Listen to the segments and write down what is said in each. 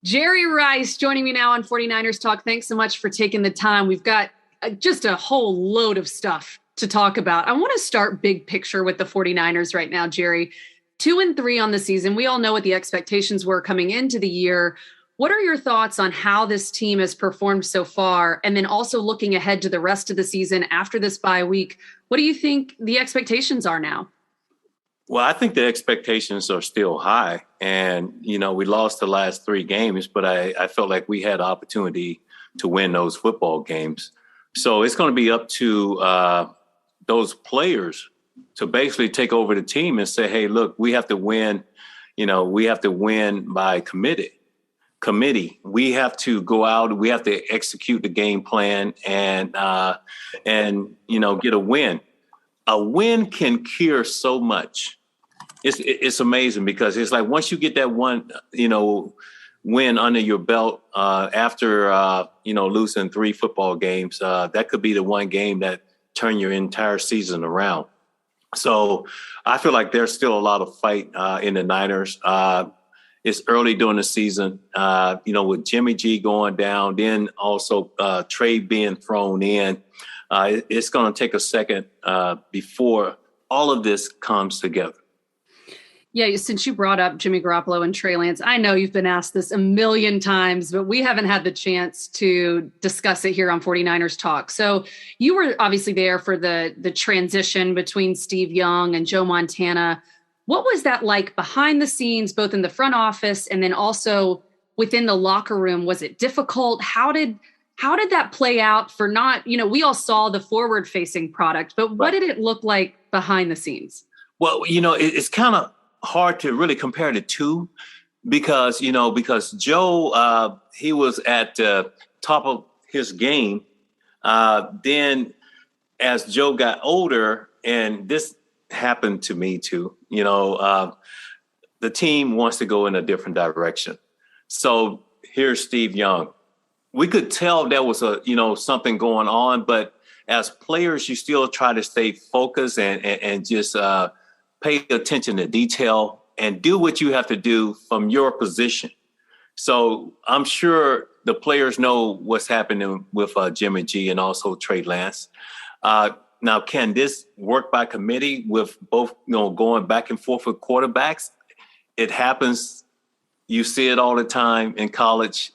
Jerry Rice joining me now on 49ers Talk. Thanks so much for taking the time. We've got just a whole load of stuff to talk about. I want to start big picture with the 49ers right now, Jerry. 2-3 on the season. We all know what the expectations were coming into the year. What are your thoughts on how this team has performed so far? And then also looking ahead to the rest of the season after this bye week, what do you think the expectations are now? Well, I think the expectations are still high. And, we lost the last 3 games, but I felt like we had opportunity to win those football games. So it's going to be up to those players to basically take over the team and say, hey, look, we have to win. We have to win by committee. We have to go out. We have to execute the game plan and get a win. A win can cure so much. It's amazing because it's like once you get that one, win under your belt after, losing 3 football games, that could be the one game that turn your entire season around. So I feel like there's still a lot of fight in the Niners. It's early during the season, with Jimmy G going down, then also Trey being thrown in. It's going to take a second before all of this comes together. Yeah, since you brought up Jimmy Garoppolo and Trey Lance, I know you've been asked this a million times, but we haven't had the chance to discuss it here on 49ers Talk. So you were obviously there for the transition between Steve Young and Joe Montana. What was that like behind the scenes, both in the front office and then also within the locker room? Was it difficult? How did that play out for not, we all saw the forward facing product, but what did it look like behind the scenes? Well, it's kind of hard to really compare the two because Joe, he was at the top of his game. Then as Joe got older, and this happened to me too, the team wants to go in a different direction. So here's Steve Young. We could tell there was something going on, but as players, you still try to stay focused and just pay attention to detail and do what you have to do from your position. So I'm sure the players know what's happening with Jimmy G and also Trey Lance. Now, can this work by committee with both, going back and forth with quarterbacks? It happens. You see it all the time in college.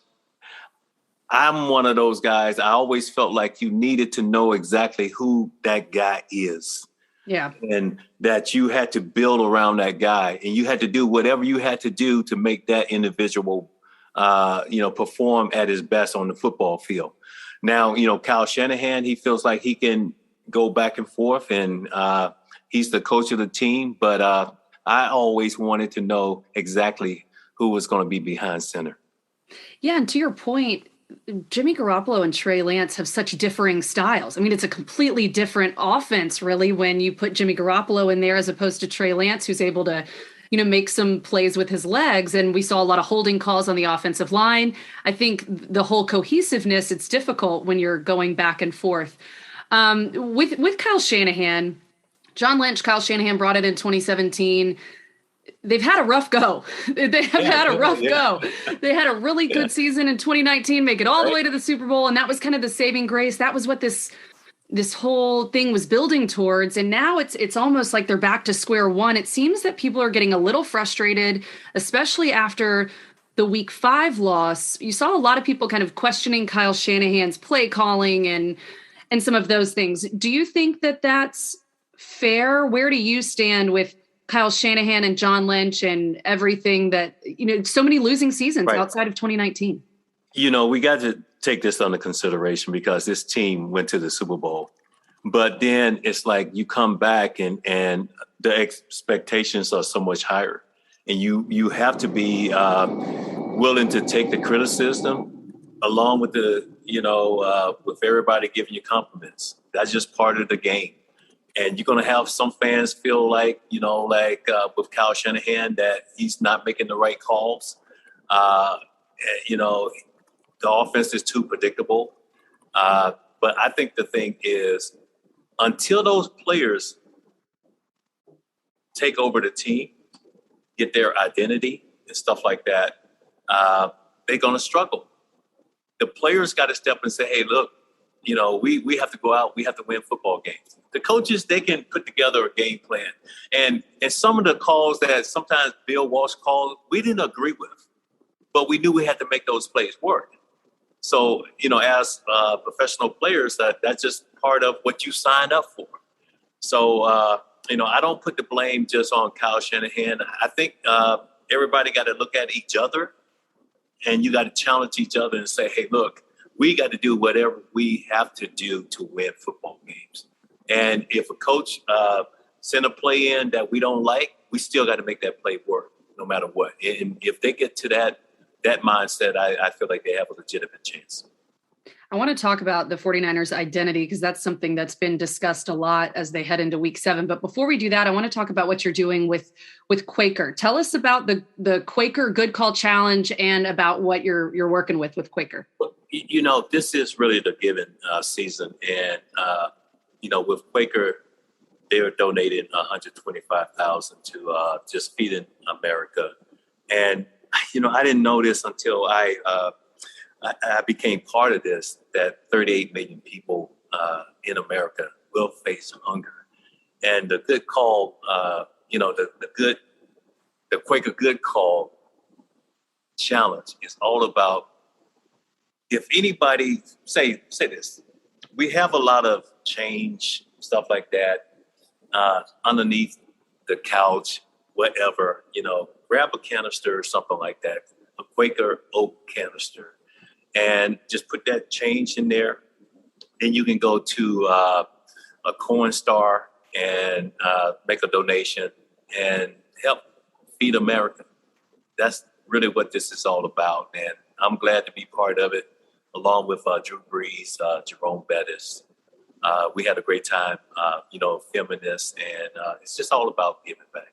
I'm one of those guys. I always felt like you needed to know exactly who that guy is. Yeah. And that you had to build around that guy and you had to do whatever you had to do to make that individual, perform at his best on the football field. Now, Kyle Shanahan, he feels like he can go back and forth and he's the coach of the team. But I always wanted to know exactly who was going to be behind center. Yeah. And to your point, Jimmy Garoppolo and Trey Lance have such differing styles. I mean, it's a completely different offense, really, when you put Jimmy Garoppolo in there as opposed to Trey Lance, who's able to, make some plays with his legs. And we saw a lot of holding calls on the offensive line. I think the whole cohesiveness, it's difficult when you're going back and forth. With Kyle Shanahan, John Lynch, Kyle Shanahan brought it in 2017. They've had a rough go. They have had a rough go. They had a really good season in 2019, make it all the way to the Super Bowl. And that was kind of the saving grace. That was what this whole thing was building towards. And now it's almost like they're back to square one. It seems that people are getting a little frustrated, especially after the week 5 loss. You saw a lot of people kind of questioning Kyle Shanahan's play calling and some of those things. Do you think that that's fair? Where do you stand with Kyle Shanahan and John Lynch and everything that, so many losing seasons outside of 2019? We got to take this under consideration because this team went to the Super Bowl. But then it's like you come back and the expectations are so much higher. And you have to be willing to take the criticism along with with everybody giving you compliments. That's just part of the game. And you're going to have some fans feel like, with Kyle Shanahan, that he's not making the right calls. The offense is too predictable. But I think the thing is, until those players take over the team, get their identity and stuff like that, they're going to struggle. The players got to step and say, hey, look, we have to go out. We have to win football games. The coaches, they can put together a game plan. And some of the calls that sometimes Bill Walsh called, we didn't agree with. But we knew we had to make those plays work. So, as professional players, that's just part of what you signed up for. So, I don't put the blame just on Kyle Shanahan. I think everybody got to look at each other, and you got to challenge each other and say, hey, look, we got to do whatever we have to do to win football games. And if a coach send a play in that we don't like, we still got to make that play work no matter what. And if they get to that mindset, I feel like they have a legitimate chance. I want to talk about the 49ers identity because that's something that's been discussed a lot as they head into week 7. But before we do that, I want to talk about what you're doing with Quaker. Tell us about the Quaker Good Call Challenge and about what you're working with Quaker. This is really the given season. And, with Quaker, they're donating $125,000 to just Feeding America. And, I didn't know this until I became part of this, that 38 million people in America will face hunger. And the good call, the Quaker Good Call Challenge is all about, if anybody, say this, we have a lot of change, stuff like that, underneath the couch, whatever, grab a canister or something like that, a Quaker oak canister, and just put that change in there. Then you can go to a Corn Star and make a donation and help feed America. That's really what this is all about. And I'm glad to be part of it, along with Drew Brees, Jerome Bettis. We had a great time, filming this, and it's just all about giving back.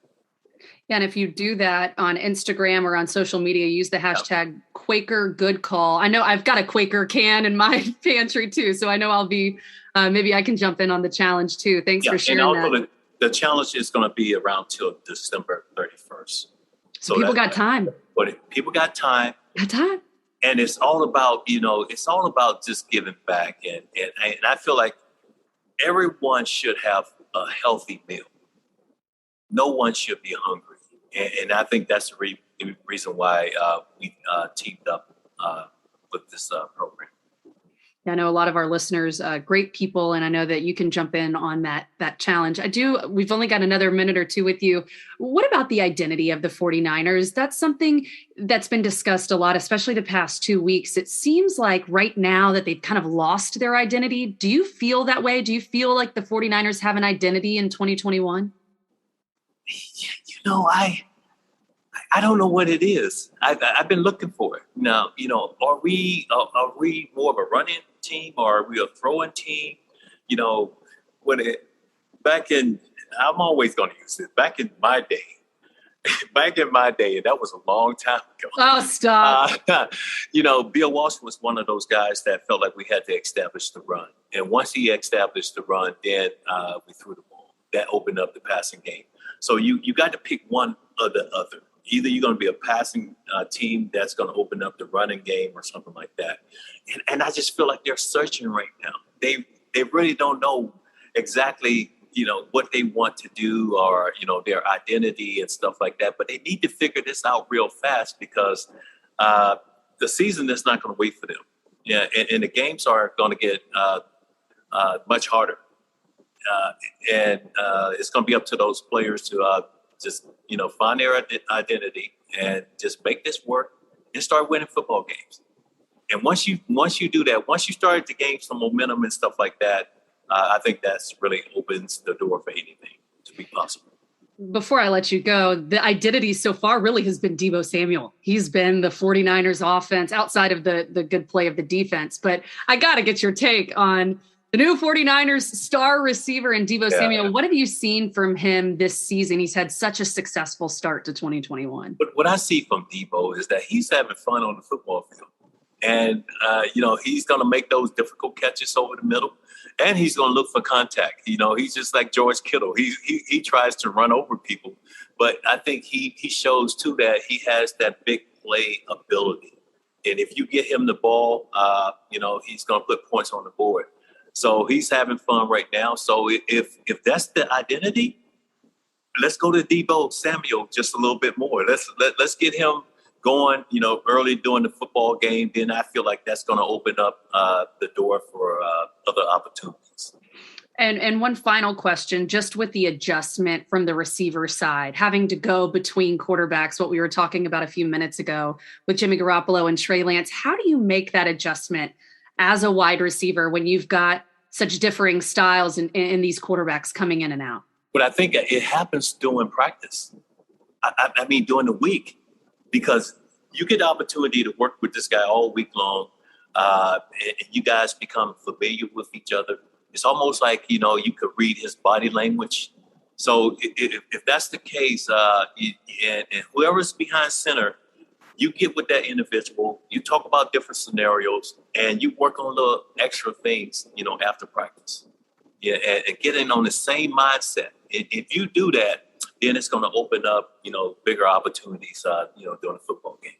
Yeah, and if you do that on Instagram or on social media, use the hashtag Quaker Good Call. I know I've got a Quaker can in my pantry too, so I know I'll be, maybe I can jump in on the challenge too. Thanks for sharing and also that. The challenge is going to be around till December 31st. So people got time. But people got time. Got time. And it's all about, it's all about just giving back. And I feel like everyone should have a healthy meal. No one should be hungry. And I think that's the reason why we teamed up with this program. I know a lot of our listeners, great people, and I know that you can jump in on that challenge. We've only got another minute or two with you. What about the identity of the 49ers? That's something that's been discussed a lot, especially the past 2 weeks. It seems like right now that they've kind of lost their identity. Do you feel that way? Do you feel like the 49ers have an identity in 2021? I don't know what it is. I've been looking for it. Now, are we more of a running team or are we a throwing team? I'm always going to use this. Back in my day, and that was a long time ago. Oh, stop. Bill Walsh was one of those guys that felt like we had to establish the run. And once he established the run, then we threw the ball. That opened up the passing game. So you got to pick one or the other. Either you're going to be a passing team that's going to open up the running game or something like that. And I just feel like they're searching right now. They really don't know exactly, what they want to do or, their identity and stuff like that. But they need to figure this out real fast because the season is not going to wait for them. Yeah, and the games are going to get much harder. And it's going to be up to those players to just, find their identity and just make this work and start winning football games. And once you do that, once you start to gain some momentum and stuff like that, I think that's really opens the door for anything to be possible. Before I let you go, the identity so far really has been Deebo Samuel. He's been the 49ers offense outside of the good play of the defense. But I got to get your take on the new 49ers star receiver in Deebo Samuel. What have you seen from him this season? He's had such a successful start to 2021. But what I see from Deebo is that he's having fun on the football field. And, he's going to make those difficult catches over the middle. And he's going to look for contact. He's just like George Kittle. He tries to run over people. But I think he shows, too, that he has that big play ability. And if you get him the ball, he's going to put points on the board. So he's having fun right now. So if that's the identity, let's go to Deebo Samuel just a little bit more. Let's get him going, early during the football game. Then I feel like that's going to open up the door for other opportunities. And one final question, just with the adjustment from the receiver side, having to go between quarterbacks, what we were talking about a few minutes ago with Jimmy Garoppolo and Trey Lance, how do you make that adjustment as a wide receiver when you've got such differing styles in these quarterbacks coming in and out? But I think it happens during practice. I mean, during the week, because you get the opportunity to work with this guy all week long, and you guys become familiar with each other. It's almost like, you could read his body language. So if that's the case, and whoever's behind center, you get with that individual, you talk about different scenarios, and you work on the extra things, after practice. Yeah, and getting on the same mindset. If you do that, then it's going to open up, bigger opportunities, during the football game.